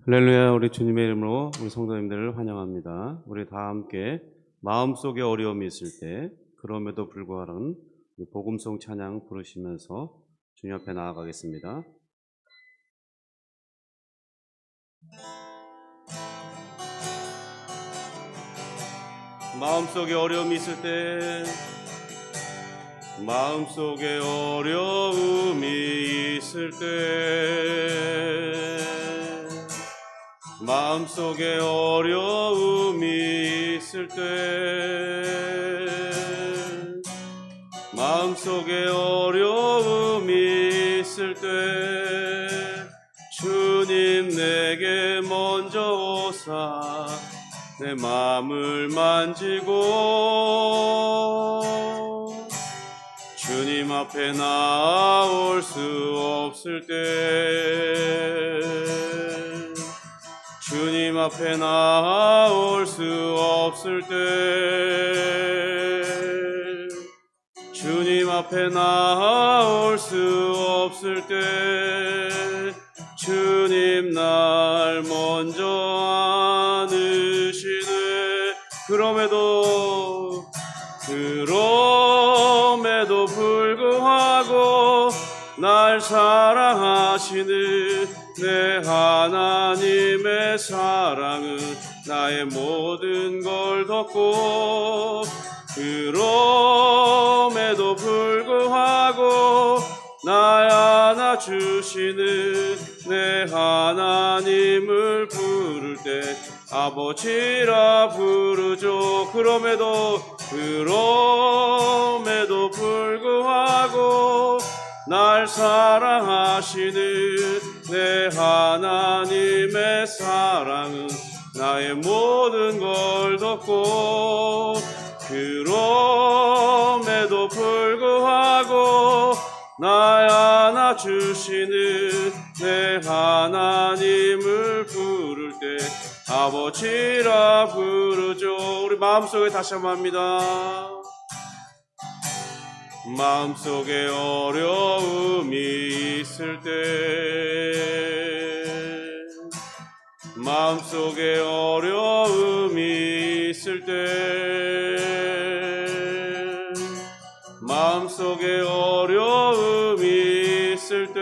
할렐루야. 우리 주님의 이름으로 우리 성도님들을 환영합니다. 우리 다 함께 마음속에 어려움이 있을 때 그럼에도 불구하고 복음송 찬양 부르시면서 주님 앞에 나아가겠습니다. 마음속에 어려움이 있을 때, 마음속에 어려움이 있을 때, 마음속에 어려움이 있을 때, 마음속에 어려움이 있을 때, 주님 내게 먼저 오사 내 마음을 만지고, 주님 앞에 나올 수 없을 때, 주님 앞에 나올 수 없을 때, 주님 앞에 나올 수 없을 때, 주님 날 먼저 안으시네. 그럼에도 불구하고 날 사랑하시는 내 하나님의 사랑은 나의 모든 걸 덮고, 그럼에도 불구하고 날 안아주시는 내 하나님을 부를 때 아버지라 부르죠. 그럼에도 불구하고 날 사랑하시는 내 하나님의 사랑은 나의 모든 걸 덮고, 그럼에도 불구하고 날 안아주시는 내 하나님을 부를 때 아버지라 부르죠. 우리 마음속에 다시 한번 합니다. 마음속에 어려움이 있을 때, 마음속에 어려움이 있을 때, 마음속에 어려움이 있을 때,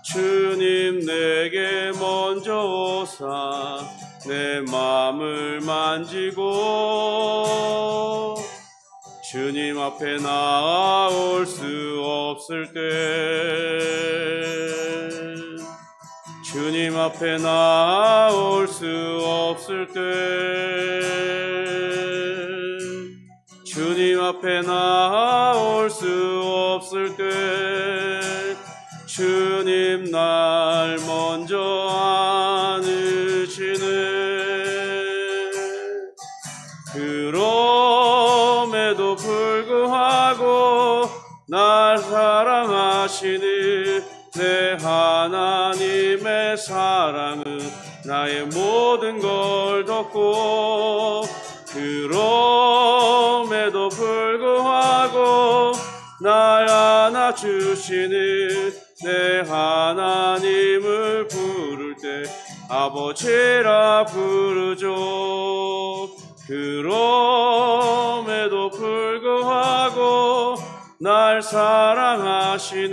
주님 내게 먼저 오사 내 마음을 만지고, 주님 앞에 나올 수 없을 때, 주님 앞에 나올 수 없을 때, 주님 앞에 나올 수 없을 때, 주님 날 먼저 안으시네. 그럼에도 불구하고 날 사랑하시는 내 하나님의 사랑은 나의 모든 걸 덮고, 그럼에도 불구하고 날 안아주시는 내 하나님을 부를 때 아버지라 부르죠. 그럼에도 불구하고 날 사랑하시는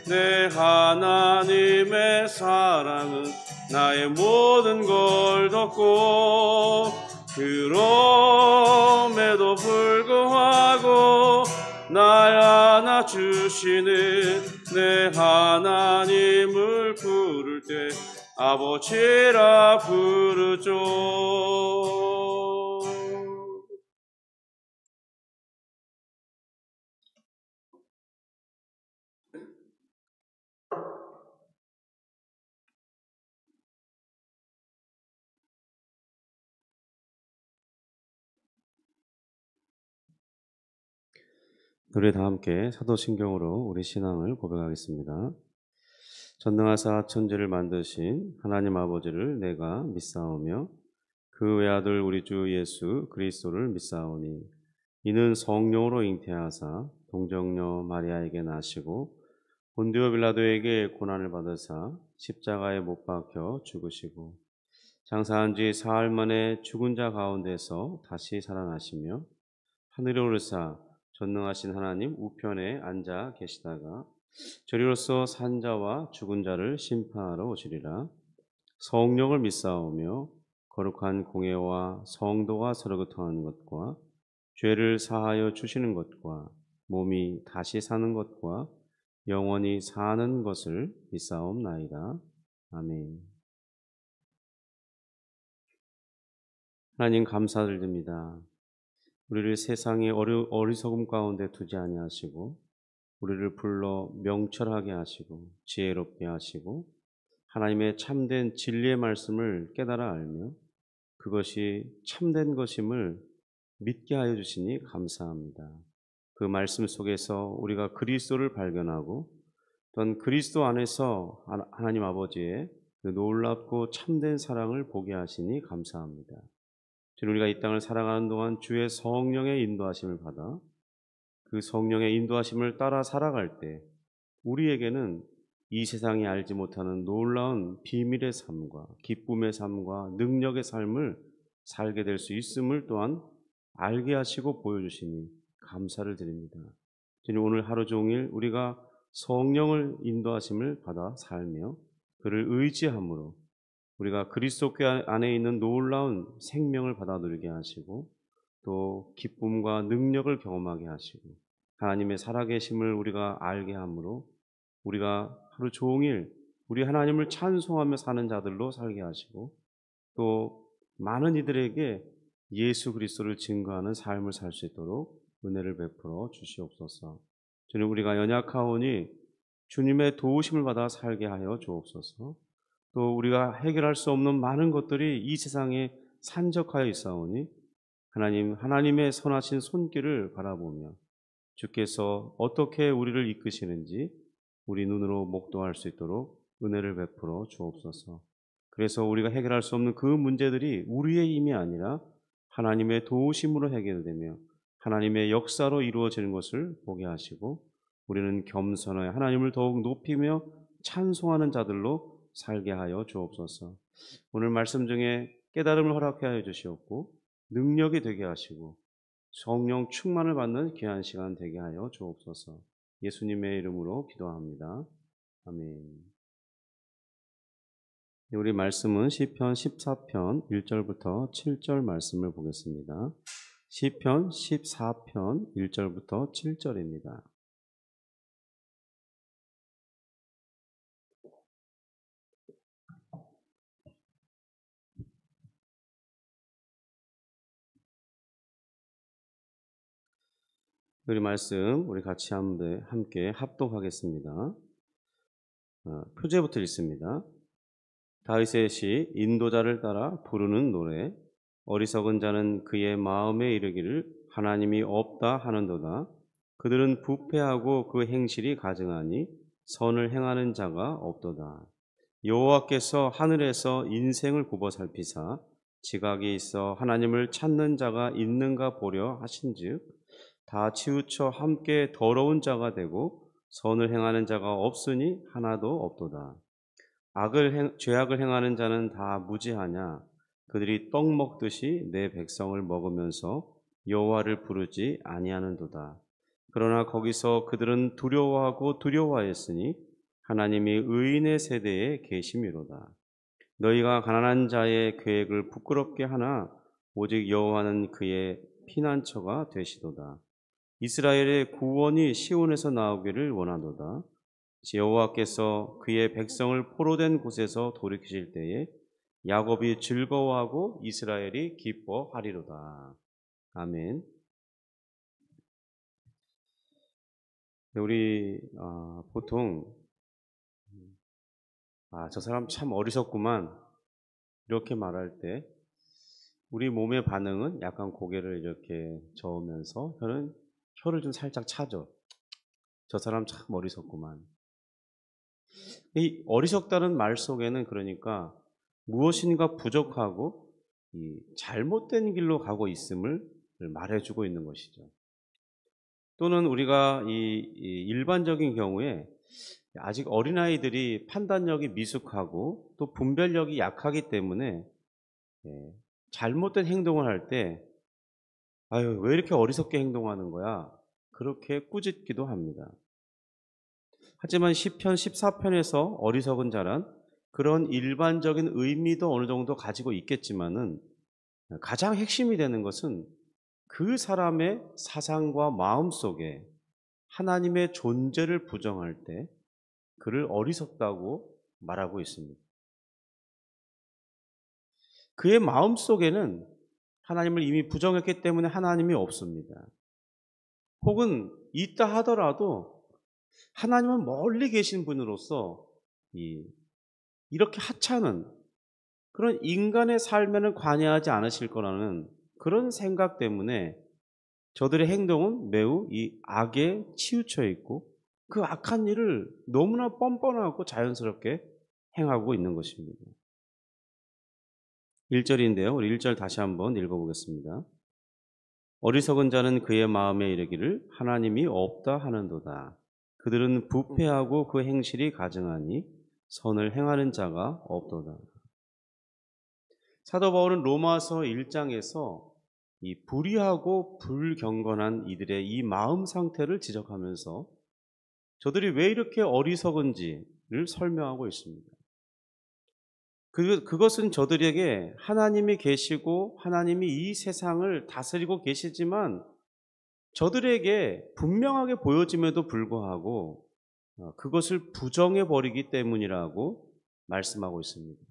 내 하나님의 사랑은 나의 모든 걸 덮고, 그럼에도 불구하고 날 안아주시는 내 하나님을 부를 때 아버지라 부르죠. 우리 다 함께 사도신경으로 우리 신앙을 고백하겠습니다. 전능하사 천지를 만드신 하나님 아버지를 내가 믿사오며 그 외아들 우리 주 예수 그리스도를 믿사오니, 이는 성령으로 잉태하사 동정녀 마리아에게 나시고 본디오 빌라도에게 고난을 받으사 십자가에 못 박혀 죽으시고 장사한 지 사흘 만에 죽은 자 가운데서 다시 살아나시며 하늘에 오르사 전능하신 하나님 우편에 앉아 계시다가 저리로서 산 자와 죽은 자를 심판하러 오시리라. 성령을 믿사오며 거룩한 공예와 성도가 서로 교통하는 것과 죄를 사하여 주시는 것과 몸이 다시 사는 것과 영원히 사는 것을 믿사옵나이다. 아멘. 하나님 감사드립니다. 우리를 세상의 어리석음 가운데 두지 아니하시고 우리를 불러 명철하게 하시고 지혜롭게 하시고 하나님의 참된 진리의 말씀을 깨달아 알며 그것이 참된 것임을 믿게 하여 주시니 감사합니다. 그 말씀 속에서 우리가 그리스도를 발견하고 또한 그리스도 안에서 하나님 아버지의 그 놀랍고 참된 사랑을 보게 하시니 감사합니다. 주님, 우리가 이 땅을 살아가는 동안 주의 성령의 인도하심을 받아 그 성령의 인도하심을 따라 살아갈 때 우리에게는 이 세상이 알지 못하는 놀라운 비밀의 삶과 기쁨의 삶과 능력의 삶을 살게 될 수 있음을 또한 알게 하시고 보여주시니 감사를 드립니다. 주님, 오늘 하루 종일 우리가 성령을 인도하심을 받아 살며 그를 의지함으로 우리가 그리스도께 안에 있는 놀라운 생명을 받아 누리게 하시고 또 기쁨과 능력을 경험하게 하시고 하나님의 살아계심을 우리가 알게 함으로 우리가 하루 종일 우리 하나님을 찬송하며 사는 자들로 살게 하시고 또 많은 이들에게 예수 그리스도를 증거하는 삶을 살 수 있도록 은혜를 베풀어 주시옵소서. 주님, 우리가 연약하오니 주님의 도우심을 받아 살게 하여 주옵소서. 또 우리가 해결할 수 없는 많은 것들이 이 세상에 산적하여 있사오니 하나님의 선하신 손길을 바라보며 주께서 어떻게 우리를 이끄시는지 우리 눈으로 목도할 수 있도록 은혜를 베풀어 주옵소서. 그래서 우리가 해결할 수 없는 그 문제들이 우리의 힘이 아니라 하나님의 도우심으로 해결되며 하나님의 역사로 이루어지는 것을 보게 하시고 우리는 겸손하여 하나님을 더욱 높이며 찬송하는 자들로 살게 하여 주옵소서. 오늘 말씀 중에 깨달음을 허락해 하여 주시옵고 능력이 되게 하시고 성령 충만을 받는 귀한 시간 되게 하여 주옵소서. 예수님의 이름으로 기도합니다. 아멘. 우리 말씀은 시편 14편 1절부터 7절 말씀을 보겠습니다. 시편 14편 1절부터 7절입니다. 우리 말씀 우리 같이 함께 합독하겠습니다. 표제부터 읽습니다. 다윗의 시 인도자를 따라 부르는 노래. 어리석은 자는 그의 마음에 이르기를 하나님이 없다 하는도다. 그들은 부패하고 그 행실이 가증하니 선을 행하는 자가 없도다. 여호와께서 하늘에서 인생을 굽어 살피사 지각이 있어 하나님을 찾는 자가 있는가 보려 하신즉 다 치우쳐 함께 더러운 자가 되고 선을 행하는 자가 없으니 하나도 없도다. 죄악을 행하는 자는 다 무지하냐? 그들이 떡 먹듯이 내 백성을 먹으면서 여호와를 부르지 아니하는도다. 그러나 거기서 그들은 두려워하고 두려워하였으니 하나님이 의인의 세대에 계심이로다. 너희가 가난한 자의 계획을 부끄럽게 하나 오직 여호와는 그의 피난처가 되시도다. 이스라엘의 구원이 시온에서 나오기를 원하도다. 여호와께서 그의 백성을 포로된 곳에서 돌이키실 때에 야곱이 즐거워하고 이스라엘이 기뻐하리로다. 아멘. 우리 보통 저 사람 참 어리석구만 이렇게 말할 때 우리 몸의 반응은 약간 고개를 이렇게 저으면서 혀를 좀 살짝 차죠. 저 사람 참 어리석구만. 이 어리석다는 말 속에는 그러니까 무엇인가 부족하고 이 잘못된 길로 가고 있음을 말해주고 있는 것이죠. 또는 우리가 이 일반적인 경우에 아직 어린아이들이 판단력이 미숙하고 또 분별력이 약하기 때문에 예, 잘못된 행동을 할 때 '아유 왜 이렇게 어리석게 행동하는 거야?' 그렇게 꾸짖기도 합니다. 하지만 시편 14편에서 어리석은 자란 그런 일반적인 의미도 어느 정도 가지고 있겠지만은 가장 핵심이 되는 것은 그 사람의 사상과 마음 속에 하나님의 존재를 부정할 때 그를 어리석다고 말하고 있습니다. 그의 마음 속에는 하나님을 이미 부정했기 때문에 하나님이 없습니다. 혹은 있다 하더라도 하나님은 멀리 계신 분으로서 이렇게 하찮은 그런 인간의 삶에는 관여하지 않으실 거라는 그런 생각 때문에 저들의 행동은 매우 이 악에 치우쳐 있고 그 악한 일을 너무나 뻔뻔하고 자연스럽게 행하고 있는 것입니다. 1절인데요. 우리 1절 다시 한번 읽어보겠습니다. 어리석은 자는 그의 마음에 이르기를 하나님이 없다 하는도다. 그들은 부패하고 그 행실이 가증하니 선을 행하는 자가 없도다. 사도 바울은 로마서 1장에서 이 불의하고 불경건한 이들의 이 마음 상태를 지적하면서 저들이 왜 이렇게 어리석은지를 설명하고 있습니다. 그것은 저들에게 하나님이 계시고 하나님이 이 세상을 다스리고 계시지만 저들에게 분명하게 보여짐에도 불구하고 그것을 부정해 버리기 때문이라고 말씀하고 있습니다.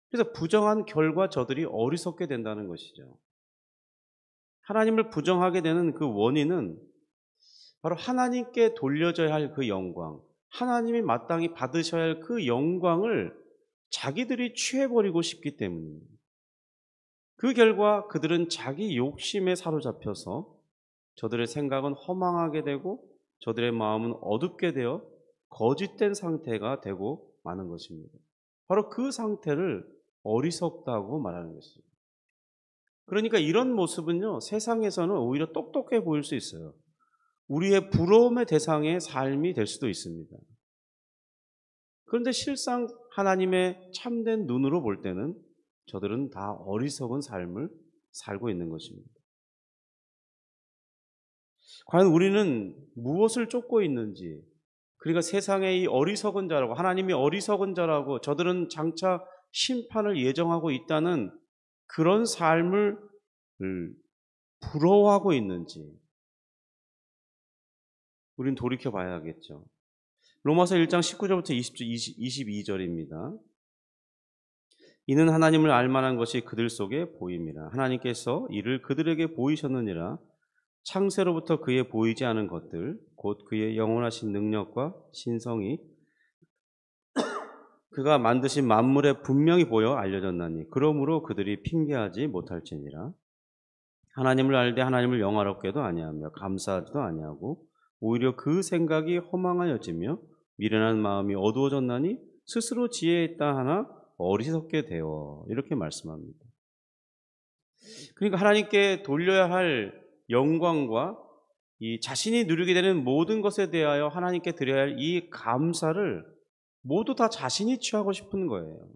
그래서 부정한 결과 저들이 어리석게 된다는 것이죠. 하나님을 부정하게 되는 그 원인은 바로 하나님께 돌려져야 할 그 영광, 하나님이 마땅히 받으셔야 할 그 영광을 자기들이 취해버리고 싶기 때문입니다. 그 결과 그들은 자기 욕심에 사로잡혀서 저들의 생각은 허망하게 되고 저들의 마음은 어둡게 되어 거짓된 상태가 되고 마는 것입니다. 바로 그 상태를 어리석다고 말하는 것입니다. 그러니까 이런 모습은요, 세상에서는 오히려 똑똑해 보일 수 있어요. 우리의 부러움의 대상의 삶이 될 수도 있습니다. 그런데 실상 하나님의 참된 눈으로 볼 때는 저들은 다 어리석은 삶을 살고 있는 것입니다. 과연 우리는 무엇을 쫓고 있는지, 그러니까 세상의 이 어리석은 자라고, 하나님이 어리석은 자라고 저들은 장차 심판을 예정하고 있다는 그런 삶을 부러워하고 있는지 우린 돌이켜 봐야겠죠. 로마서 1장 19절부터 22절입니다. 이는 하나님을 알만한 것이 그들 속에 보입니다. 하나님께서 이를 그들에게 보이셨느니라. 창세로부터 그에 보이지 않은 것들 곧 그의 영원하신 능력과 신성이 그가 만드신 만물에 분명히 보여 알려졌나니 그러므로 그들이 핑계하지 못할지니라. 하나님을 알되 하나님을 영화롭게도 아니하며 감사하지도 아니하고 오히려 그 생각이 허망하여지며 미련한 마음이 어두워졌나니 스스로 지혜에 있다 하나 어리석게 되어 이렇게 말씀합니다. 그러니까 하나님께 돌려야 할 영광과 이 자신이 누리게 되는 모든 것에 대하여 하나님께 드려야 할 이 감사를 모두 다 자신이 취하고 싶은 거예요.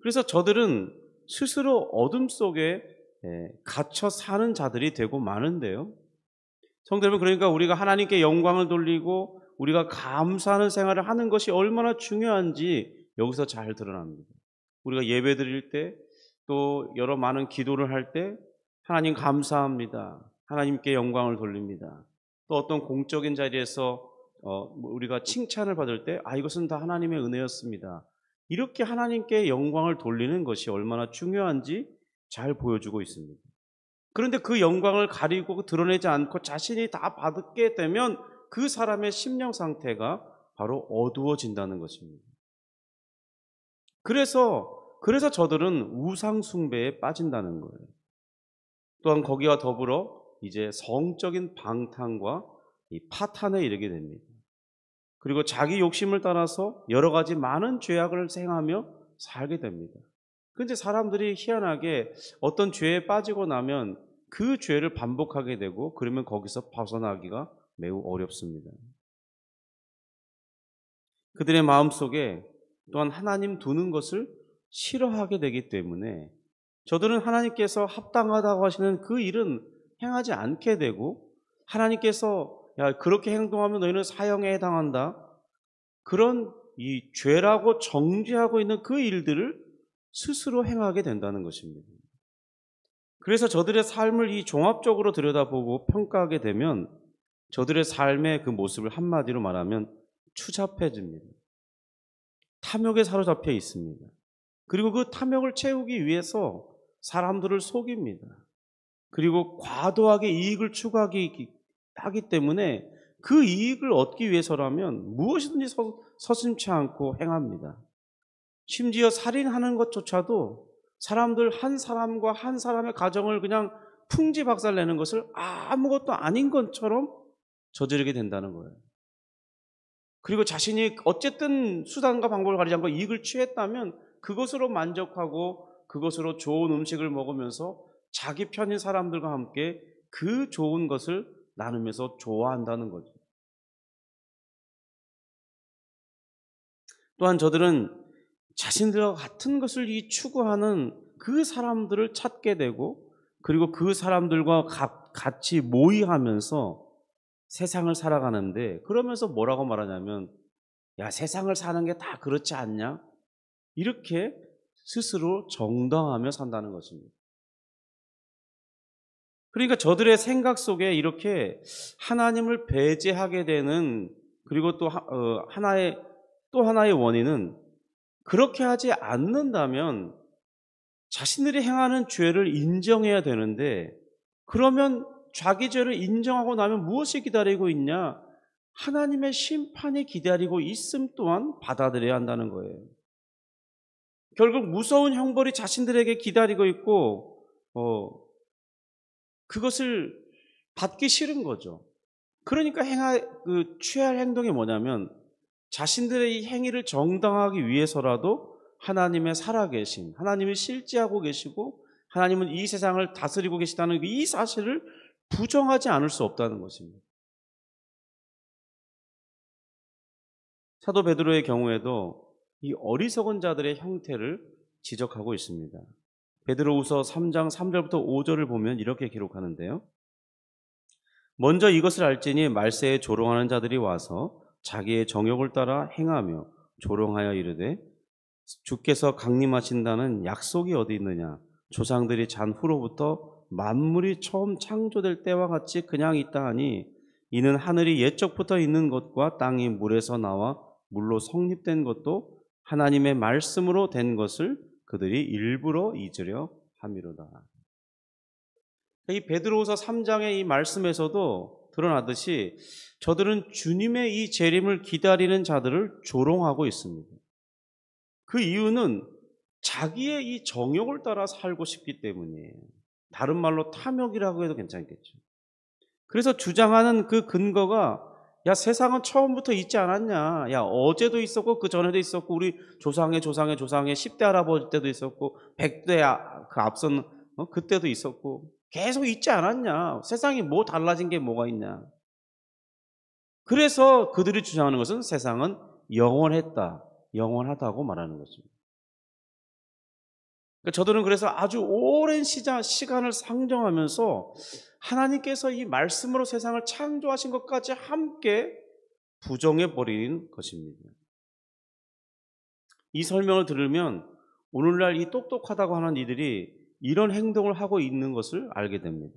그래서 저들은 스스로 어둠 속에 갇혀 사는 자들이 되고 마는데요. 성도 여러분, 그러니까 우리가 하나님께 영광을 돌리고 우리가 감사하는 생활을 하는 것이 얼마나 중요한지 여기서 잘 드러납니다. 우리가 예배 드릴 때 또 여러 많은 기도를 할 때 하나님 감사합니다. 하나님께 영광을 돌립니다. 또 어떤 공적인 자리에서 우리가 칭찬을 받을 때 이것은 다 하나님의 은혜였습니다. 이렇게 하나님께 영광을 돌리는 것이 얼마나 중요한지 잘 보여주고 있습니다. 그런데 그 영광을 가리고 드러내지 않고 자신이 다 받게 되면 그 사람의 심령 상태가 바로 어두워진다는 것입니다. 그래서 저들은 우상 숭배에 빠진다는 거예요. 또한 거기와 더불어 이제 성적인 방탕과 이 파탄에 이르게 됩니다. 그리고 자기 욕심을 따라서 여러 가지 많은 죄악을 행하며 살게 됩니다. 그런데 사람들이 희한하게 어떤 죄에 빠지고 나면 그 죄를 반복하게 되고 그러면 거기서 벗어나기가 매우 어렵습니다. 그들의 마음속에 또한 하나님 두는 것을 싫어하게 되기 때문에 저들은 하나님께서 합당하다고 하시는 그 일은 행하지 않게 되고, 하나님께서 야 그렇게 행동하면 너희는 사형에 해당한다, 그런 이 죄라고 정죄하고 있는 그 일들을 스스로 행하게 된다는 것입니다. 그래서 저들의 삶을 이 종합적으로 들여다보고 평가하게 되면 저들의 삶의 그 모습을 한마디로 말하면 추잡해집니다. 탐욕에 사로잡혀 있습니다. 그리고 그 탐욕을 채우기 위해서 사람들을 속입니다. 그리고 과도하게 이익을 추구하기 하기 때문에 그 이익을 얻기 위해서라면 무엇이든지 서슴지 않고 행합니다. 심지어 살인하는 것조차도 사람들 한 사람과 한 사람의 가정을 그냥 풍지박살내는 것을 아무것도 아닌 것처럼 저지르게 된다는 거예요. 그리고 자신이 어쨌든 수단과 방법을 가리지 않고 이익을 취했다면 그것으로 만족하고 그것으로 좋은 음식을 먹으면서 자기 편인 사람들과 함께 그 좋은 것을 나누면서 좋아한다는 거죠. 또한 저들은 자신들과 같은 것을 추구하는 그 사람들을 찾게 되고, 그리고 그 사람들과 같이 모의하면서 세상을 살아가는데, 그러면서 뭐라고 말하냐면 야 세상을 사는 게 다 그렇지 않냐, 이렇게 스스로 정당하며 산다는 것입니다. 그러니까 저들의 생각 속에 이렇게 하나님을 배제하게 되는, 그리고 또 하나의 원인은 그렇게 하지 않는다면 자신들이 행하는 죄를 인정해야 되는데, 그러면 자기 죄를 인정하고 나면 무엇이 기다리고 있냐? 하나님의 심판이 기다리고 있음 또한 받아들여야 한다는 거예요. 결국 무서운 형벌이 자신들에게 기다리고 있고 그것을 받기 싫은 거죠. 그러니까 취할 행동이 뭐냐면 자신들의 이 행위를 정당하기 위해서라도 하나님의 살아계신, 하나님이 실제하고 계시고 하나님은 이 세상을 다스리고 계시다는 이 사실을 부정하지 않을 수 없다는 것입니다. 사도 베드로의 경우에도 이 어리석은 자들의 형태를 지적하고 있습니다. 베드로후서 3장 3절부터 5절을 보면 이렇게 기록하는데요. 먼저 이것을 알지니 말세에 조롱하는 자들이 와서 자기의 정욕을 따라 행하며 조롱하여 이르되 주께서 강림하신다는 약속이 어디 있느냐? 조상들이 잔 후로부터 만물이 처음 창조될 때와 같이 그냥 있다 하니 이는 하늘이 옛적부터 있는 것과 땅이 물에서 나와 물로 성립된 것도 하나님의 말씀으로 된 것을 그들이 일부러 잊으려 함이로다. 이 베드로후서 3장의 이 말씀에서도 드러나듯이 저들은 주님의 이 재림을 기다리는 자들을 조롱하고 있습니다. 그 이유는 자기의 이 정욕을 따라 살고 싶기 때문이에요. 다른 말로 탐욕이라고 해도 괜찮겠죠. 그래서 주장하는 그 근거가 야 세상은 처음부터 있지 않았냐, 야 어제도 있었고 그 전에도 있었고 우리 조상의 10대 할아버지 때도 있었고 100대 그 앞선 그때도 있었고 계속 있지 않았냐, 세상이 뭐 달라진 게 뭐가 있냐. 그래서 그들이 주장하는 것은 세상은 영원하다고 말하는 것입니다. 그러니까 저들은 그래서 아주 오랜 시간을 상정하면서 하나님께서 이 말씀으로 세상을 창조하신 것까지 함께 부정해버린 것입니다. 이 설명을 들으면 오늘날 이 똑똑하다고 하는 이들이 이런 행동을 하고 있는 것을 알게 됩니다.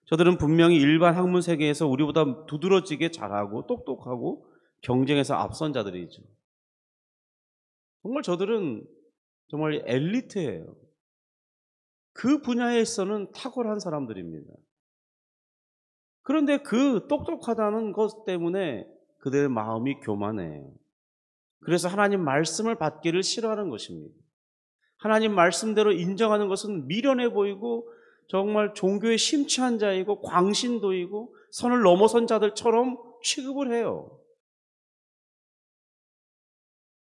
저들은 분명히 일반 학문 세계에서 우리보다 두드러지게 잘하고 똑똑하고 경쟁에서 앞선 자들이죠. 정말 저들은 정말 엘리트예요. 그 분야에서는 탁월한 사람들입니다. 그런데 그 똑똑하다는 것 때문에 그들의 마음이 교만해요. 그래서 하나님 말씀을 받기를 싫어하는 것입니다. 하나님 말씀대로 인정하는 것은 미련해 보이고 정말 종교에 심취한 자이고 광신도이고 선을 넘어선 자들처럼 취급을 해요.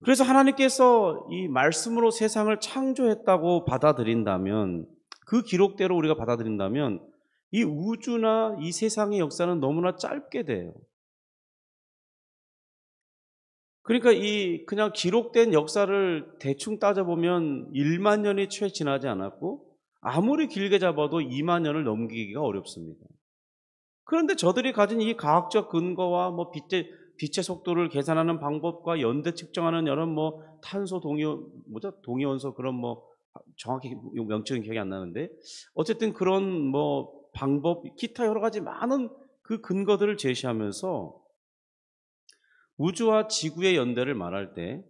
그래서 하나님께서 이 말씀으로 세상을 창조했다고 받아들인다면, 그 기록대로 우리가 받아들인다면 이 우주나 이 세상의 역사는 너무나 짧게 돼요. 그러니까 이 그냥 기록된 역사를 대충 따져보면 1만 년이 채 지나지 않았고 아무리 길게 잡아도 2만 년을 넘기기가 어렵습니다. 그런데 저들이 가진 이 과학적 근거와 뭐 빛의 속도를 계산하는 방법과 연대 측정하는 여러 뭐 탄소 동위원소 그런 뭐 정확히 명칭은 기억이 안 나는데 어쨌든 그런 뭐 방법 기타 여러 가지 많은 그 근거들을 제시하면서 우주와 지구의 연대를 말할 때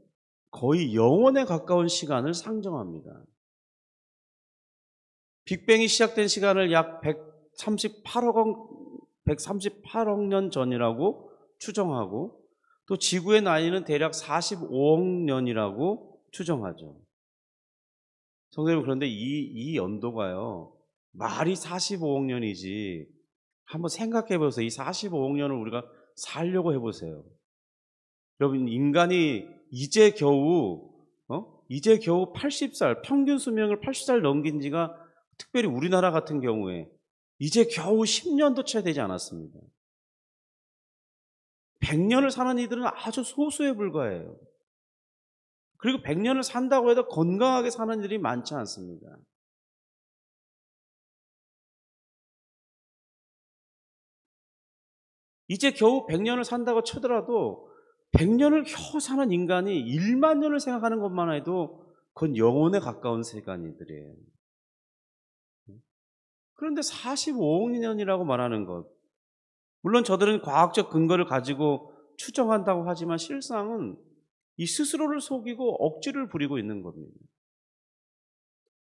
거의 영원에 가까운 시간을 상정합니다. 빅뱅이 시작된 시간을 약 138억 년 전이라고 추정하고 또 지구의 나이는 대략 45억 년이라고 추정하죠. 성도님, 그런데 이 연도가요, 말이 45억 년이지. 한번 생각해 보세요. 이 45억 년을 우리가 살려고 해보세요. 여러분, 인간이 이제 겨우 80살, 평균 수명을 80살 넘긴 지가 특별히 우리나라 같은 경우에 이제 겨우 10년도 채 되지 않았습니다. 100년을 사는 이들은 아주 소수에 불과해요. 그리고 100년을 산다고 해도 건강하게 사는 일이 많지 않습니다. 이제 겨우 100년을 산다고 쳐더라도 100년을 겨우 사는 인간이 1만 년을 생각하는 것만 해도 그건 영혼에 가까운 시간이들이에요. 그런데 45억 년이라고 말하는 것, 물론 저들은 과학적 근거를 가지고 추정한다고 하지만 실상은 이 스스로를 속이고 억지를 부리고 있는 겁니다.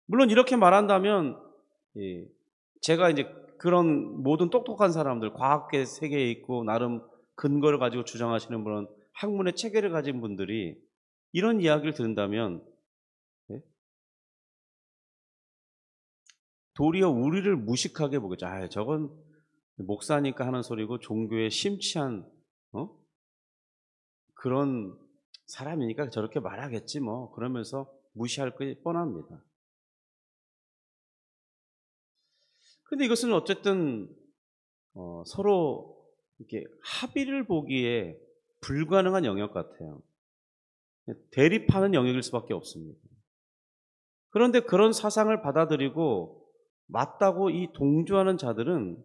물론 이렇게 말한다면 제가 이제 그런 모든 똑똑한 사람들, 과학계 세계에 있고 나름 근거를 가지고 주장하시는 그런 학문의 체계를 가진 분들이 이런 이야기를 듣는다면 도리어 우리를 무식하게 보겠죠. 아, 저건 목사니까 하는 소리고 종교에 심취한 그런 사람이니까 저렇게 말하겠지 뭐, 그러면서 무시할 게 뻔합니다. 근데 이것은 어쨌든 서로 이렇게 합의를 보기에 불가능한 영역 같아요. 대립하는 영역일 수밖에 없습니다. 그런데 그런 사상을 받아들이고 맞다고 이 동조하는 자들은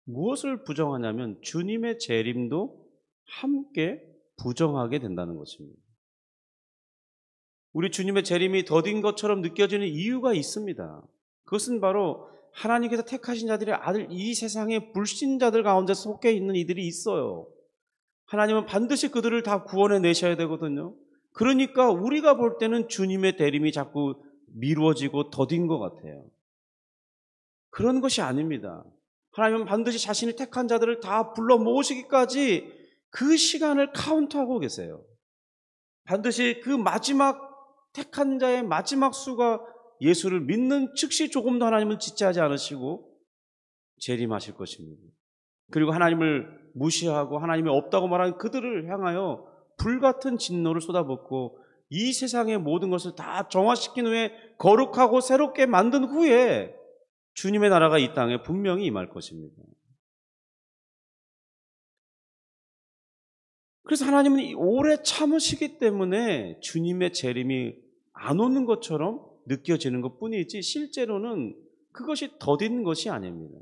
무엇을 부정하냐면 주님의 재림도 함께 부정하게 된다는 것입니다. 우리 주님의 재림이 더딘 것처럼 느껴지는 이유가 있습니다. 그것은 바로 하나님께서 택하신 자들의 아들, 이 세상의 불신자들 가운데 속해 있는 이들이 있어요. 하나님은 반드시 그들을 다 구원해 내셔야 되거든요. 그러니까 우리가 볼 때는 주님의 대림이 자꾸 미루어지고 더딘 것 같아요. 그런 것이 아닙니다. 하나님은 반드시 자신이 택한 자들을 다 불러 모으시기까지 그 시간을 카운트하고 계세요. 반드시 그 마지막 택한 자의 마지막 수가 예수를 믿는 즉시 조금도 하나님은 지체하지 않으시고 재림하실 것입니다. 그리고 하나님을 무시하고 하나님이 없다고 말하는 그들을 향하여 불같은 진노를 쏟아붓고 이 세상의 모든 것을 다 정화시킨 후에 거룩하고 새롭게 만든 후에 주님의 나라가 이 땅에 분명히 임할 것입니다. 그래서 하나님은 오래 참으시기 때문에 주님의 재림이 안 오는 것처럼 느껴지는 것뿐이지 실제로는 그것이 더딘 것이 아닙니다.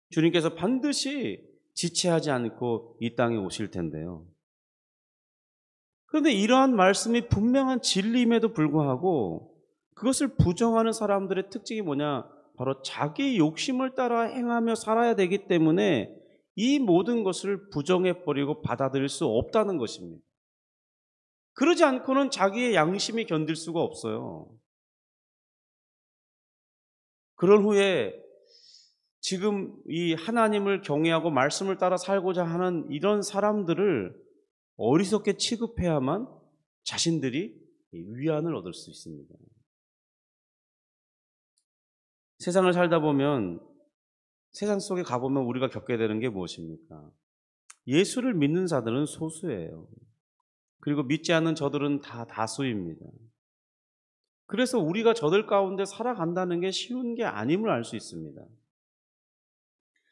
주님께서 반드시 지체하지 않고 이 땅에 오실 텐데요. 그런데 이러한 말씀이 분명한 진리임에도 불구하고 그것을 부정하는 사람들의 특징이 뭐냐? 바로 자기 욕심을 따라 행하며 살아야 되기 때문에 이 모든 것을 부정해버리고 받아들일 수 없다는 것입니다. 그러지 않고는 자기의 양심이 견딜 수가 없어요. 그런 후에 지금 이 하나님을 경외하고 말씀을 따라 살고자 하는 이런 사람들을 어리석게 취급해야만 자신들이 위안을 얻을 수 있습니다. 세상을 살다 보면 세상 속에 가보면 우리가 겪게 되는 게 무엇입니까? 예수를 믿는 자들은 소수예요. 그리고 믿지 않는 저들은 다 다수입니다. 그래서 우리가 저들 가운데 살아간다는 게 쉬운 게 아님을 알 수 있습니다.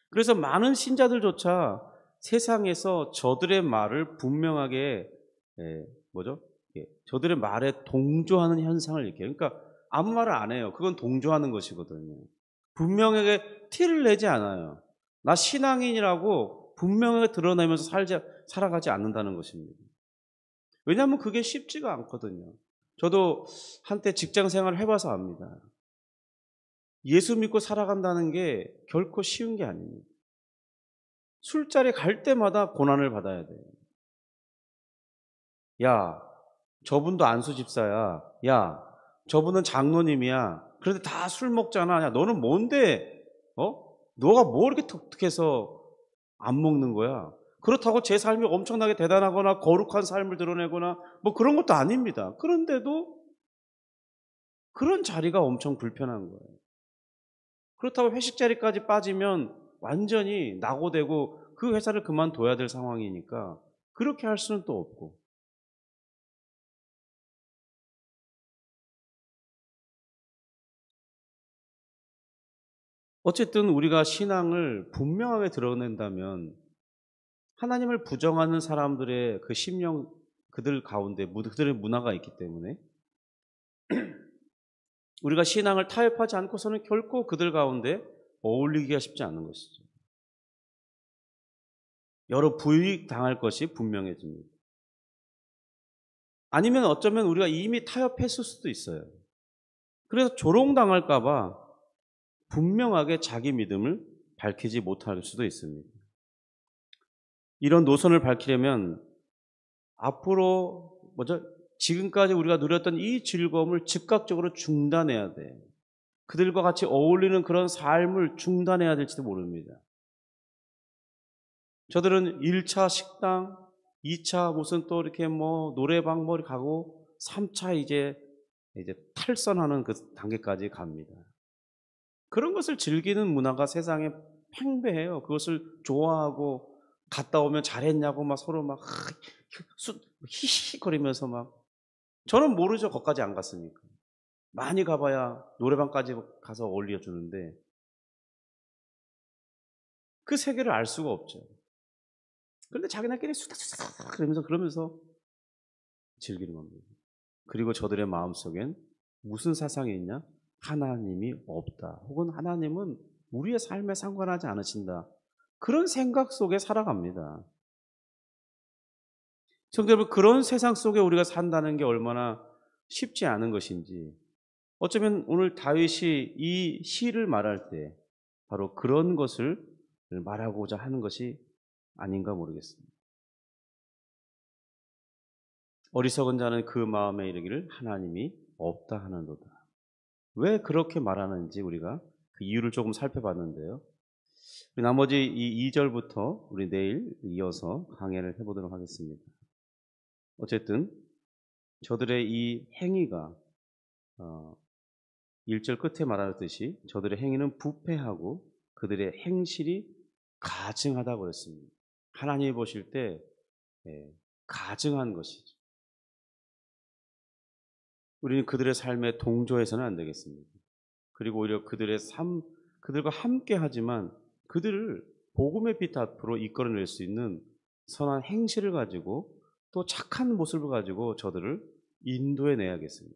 그래서 많은 신자들조차 세상에서 저들의 말을 분명하게 뭐죠? 저들의 말에 동조하는 현상을 일으켜요. 그러니까 아무 말을 안 해요. 그건 동조하는 것이거든요. 분명하게 티를 내지 않아요. 나 신앙인이라고 분명하게 드러내면서 살아가지 않는다는 것입니다. 왜냐하면 그게 쉽지가 않거든요. 저도 한때 직장 생활을 해봐서 압니다. 예수 믿고 살아간다는 게 결코 쉬운 게 아닙니다. 술자리 갈 때마다 고난을 받아야 돼요. 야, 저분도 안수 집사야. 야, 저분은 장로님이야. 그런데 다 술 먹잖아. 야, 너는 뭔데? 너가 뭐 이렇게 독특해서 안 먹는 거야? 그렇다고 제 삶이 엄청나게 대단하거나 거룩한 삶을 드러내거나 뭐 그런 것도 아닙니다. 그런데도 그런 자리가 엄청 불편한 거예요. 그렇다고 회식 자리까지 빠지면 완전히 낙오되고 그 회사를 그만둬야 될 상황이니까 그렇게 할 수는 또 없고. 어쨌든 우리가 신앙을 분명하게 드러낸다면 하나님을 부정하는 사람들의 그 심령, 그들 가운데 그들의 문화가 있기 때문에 우리가 신앙을 타협하지 않고서는 결코 그들 가운데 어울리기가 쉽지 않은 것이죠. 여러 불이익 당할 것이 분명해집니다. 아니면 어쩌면 우리가 이미 타협했을 수도 있어요. 그래서 조롱당할까 봐 분명하게 자기 믿음을 밝히지 못할 수도 있습니다. 이런 노선을 밝히려면 앞으로 지금까지 우리가 누렸던 이 즐거움을 즉각적으로 중단해야 돼. 그들과 같이 어울리는 그런 삶을 중단해야 될지도 모릅니다. 저들은 1차 식당, 2차 무슨 또 이렇게 뭐 노래방 뭐 가고 3차 이제 탈선하는 그 단계까지 갑니다. 그런 것을 즐기는 문화가 세상에 팽배해요. 그것을 좋아하고 갔다 오면 잘했냐고 막 서로 막 히히거리면서 막. 저는 모르죠. 거기까지 안 갔으니까. 많이 가봐야 노래방까지 가서 어울려 주는데 그 세계를 알 수가 없죠. 그런데 자기네끼리 수다수다 그러면서 즐기는 겁니다. 그리고 저들의 마음속엔 무슨 사상이 있냐? 하나님이 없다. 혹은 하나님은 우리의 삶에 상관하지 않으신다. 그런 생각 속에 살아갑니다. 성도 여러분, 그런 세상 속에 우리가 산다는 게 얼마나 쉽지 않은 것인지, 어쩌면 오늘 다윗이 이 시를 말할 때 바로 그런 것을 말하고자 하는 것이 아닌가 모르겠습니다. 어리석은 자는 그 마음에 이르기를 하나님이 없다 하는도다. 왜 그렇게 말하는지 우리가 그 이유를 조금 살펴봤는데요. 나머지 이 2절부터 우리 내일 이어서 강해를 해보도록 하겠습니다. 어쨌든 저들의 이 행위가 1절 끝에 말하듯이 저들의 행위는 부패하고 그들의 행실이 가증하다고 그랬습니다. 하나님이 보실 때 가증한 것이죠. 우리는 그들의 삶에 동조해서는 안 되겠습니다. 그리고 오히려 그들의 그들과 함께 하지만 그들을 복음의 빛 앞으로 이끌어낼 수 있는 선한 행실을 가지고 또 착한 모습을 가지고 저들을 인도해 내야겠습니다.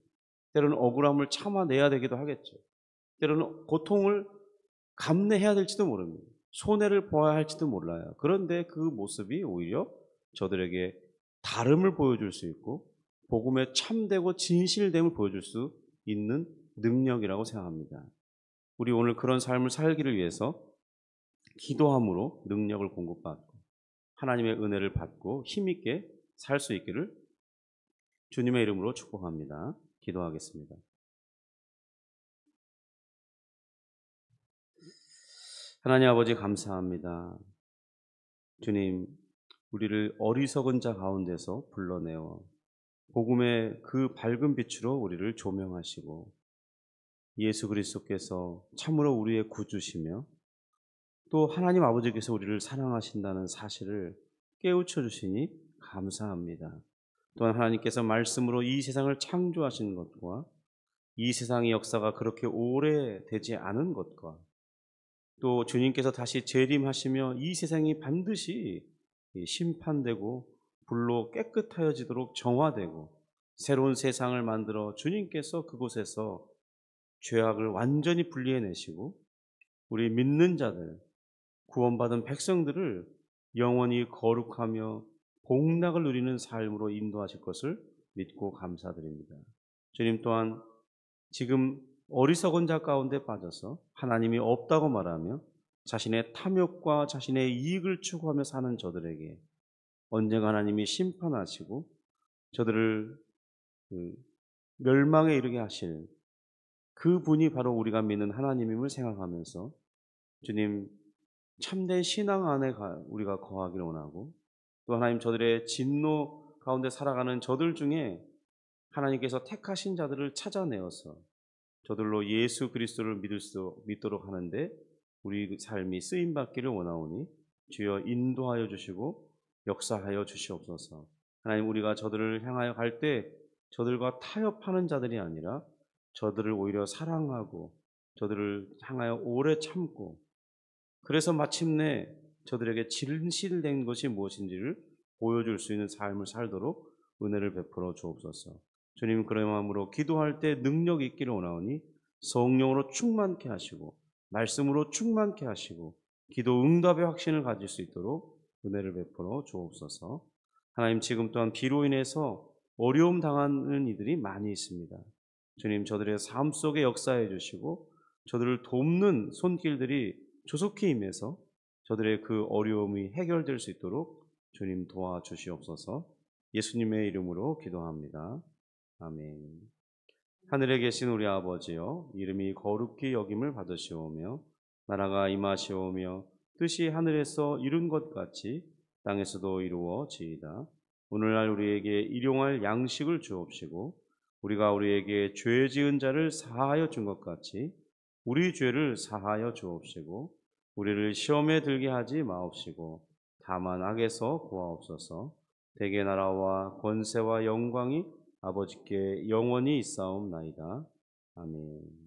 때로는 억울함을 참아내야 되기도 하겠죠. 때로는 고통을 감내해야 될지도 모릅니다. 손해를 보아야 할지도 몰라요. 그런데 그 모습이 오히려 저들에게 다름을 보여줄 수 있고 복음에 참되고 진실됨을 보여줄 수 있는 능력이라고 생각합니다. 우리 오늘 그런 삶을 살기를 위해서 기도함으로 능력을 공급받고 하나님의 은혜를 받고 힘있게 살 수 있기를 주님의 이름으로 축복합니다. 기도하겠습니다. 하나님 아버지 감사합니다. 주님, 우리를 어리석은 자 가운데서 불러내어 복음의 그 밝은 빛으로 우리를 조명하시고 예수 그리스도께서 참으로 우리의 구주시며 또 하나님 아버지께서 우리를 사랑하신다는 사실을 깨우쳐 주시니 감사합니다. 또한 하나님께서 말씀으로 이 세상을 창조하신 것과 이 세상의 역사가 그렇게 오래되지 않은 것과 또 주님께서 다시 재림하시며 이 세상이 반드시 심판되고 불로 깨끗하여지도록 정화되고 새로운 세상을 만들어 주님께서 그곳에서 죄악을 완전히 분리해내시고 우리 믿는 자들, 구원받은 백성들을 영원히 거룩하며 복락을 누리는 삶으로 인도하실 것을 믿고 감사드립니다. 주님 또한 지금 어리석은 자 가운데 빠져서 하나님이 없다고 말하며 자신의 탐욕과 자신의 이익을 추구하며 사는 저들에게 언젠가 하나님이 심판하시고 저들을 멸망에 이르게 하실 그 분이 바로 우리가 믿는 하나님임을 생각하면서 주님 참된 신앙 안에 우리가 거하기를 원하고 또 하나님 저들의 진노 가운데 살아가는 저들 중에 하나님께서 택하신 자들을 찾아내어서 저들로 예수 그리스도를 믿도록 하는데 우리 삶이 쓰임 받기를 원하오니 주여 인도하여 주시고 역사하여 주시옵소서. 하나님 우리가 저들을 향하여 갈 때 저들과 타협하는 자들이 아니라 저들을 오히려 사랑하고 저들을 향하여 오래 참고 그래서 마침내 저들에게 진실된 것이 무엇인지를 보여줄 수 있는 삶을 살도록 은혜를 베풀어 주옵소서. 주님 그런 마음으로 기도할 때 능력이 있기를 원하오니 성령으로 충만케 하시고 말씀으로 충만케 하시고 기도 응답의 확신을 가질 수 있도록 은혜를 베풀어 주옵소서. 하나님 지금 또한 비로 인해서 어려움 당하는 이들이 많이 있습니다. 주님 저들의 삶 속에 역사해 주시고 저들을 돕는 손길들이 조속히 임해서 저들의 그 어려움이 해결될 수 있도록 주님 도와주시옵소서. 예수님의 이름으로 기도합니다. 아멘. 하늘에 계신 우리 아버지여 이름이 거룩히 여김을 받으시오며 나라가 임하시오며 뜻이 하늘에서 이룬 것 같이 땅에서도 이루어지이다. 오늘날 우리에게 일용할 양식을 주옵시고 우리가 우리에게 죄 지은 자를 사하여 준 것 같이 우리 죄를 사하여 주옵시고 우리를 시험에 들게 하지 마옵시고 다만 악에서 구하옵소서. 대개 나라와 권세와 영광이 아버지께 영원히 있사옵나이다. 아멘.